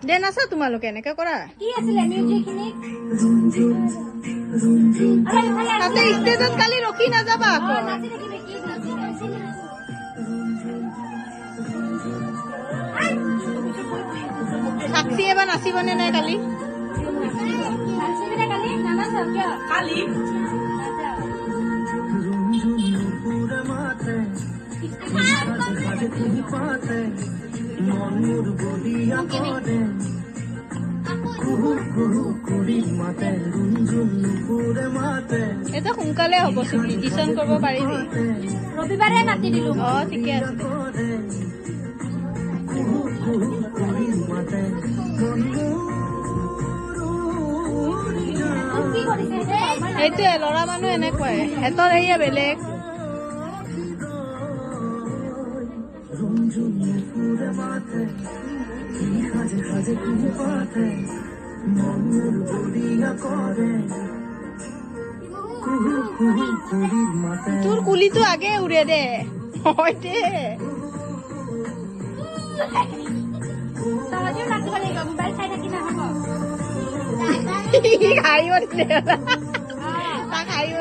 দে নাচা তোমালোকে এনেকে কৰা কি আছিলে মিউজিকখিনি তাতে ষ্টেজত কালি ৰখি নাযাবা আকৌ নাচি থাকিবি কি সাক্ষী এবাৰ নাচিবনে নাই কালি নাচিবি নে কালি নানাচ কিয় কালি এটা সোনকালে হ'ব ডিচিশ্যন কৰিব পাৰিবি ৰবিবাৰে মাতি দিলো অ ঠিকে আছে কি কৰিছে সেইটোৱে ল'ৰা মানুহ এনেকুৱাই সিহঁতৰ সেয়া বেলেগ তোৰ কুলিটো আগে উৰে দে হয় দে তহঁতিও নাচিব লাগিব মোবাইল চাই থাকি নহ'ব হাঁহিব দিলে তাক হাঁহিব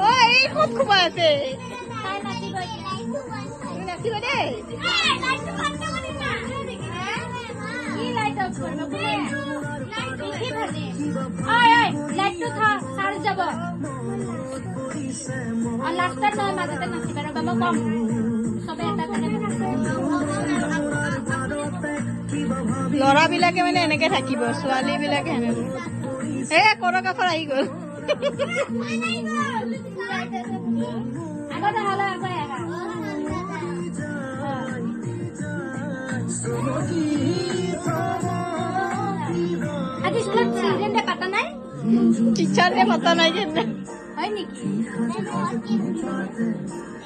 অ এই ক'ত খোপা আছে তাই নাচিব তুমি নাচিব দেই কি লাইট অফ কৰিব কোনে কি ভাবি ঐ লাইটটো থ চাৰ্জ যাব লাষ্টত নহয় মাজতে নাচিবা ৰ'বা মই কম চবে এটা ল'ৰাবিলাকে মানে এনেকে থাকিব ছোৱালীবিলাকে এনেকে এ কৰকাফৰ আহি গ'ল আগতে হ'লে আকৌ আহা আজি স্কুলত চিলড্ৰেন ডে পাতা নাই টিচাৰ ডে পতা নাই কেনে হয় নেকি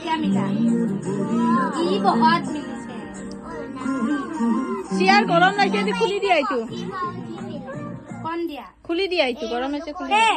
क्या मिला ये बहुत मिलছে চিয়াৰ গৰম লাগিছে খুলি দিয়া এইটো কোন দিয়া খুলি দিয়া এইটো গৰম আছে খুলি দিয়া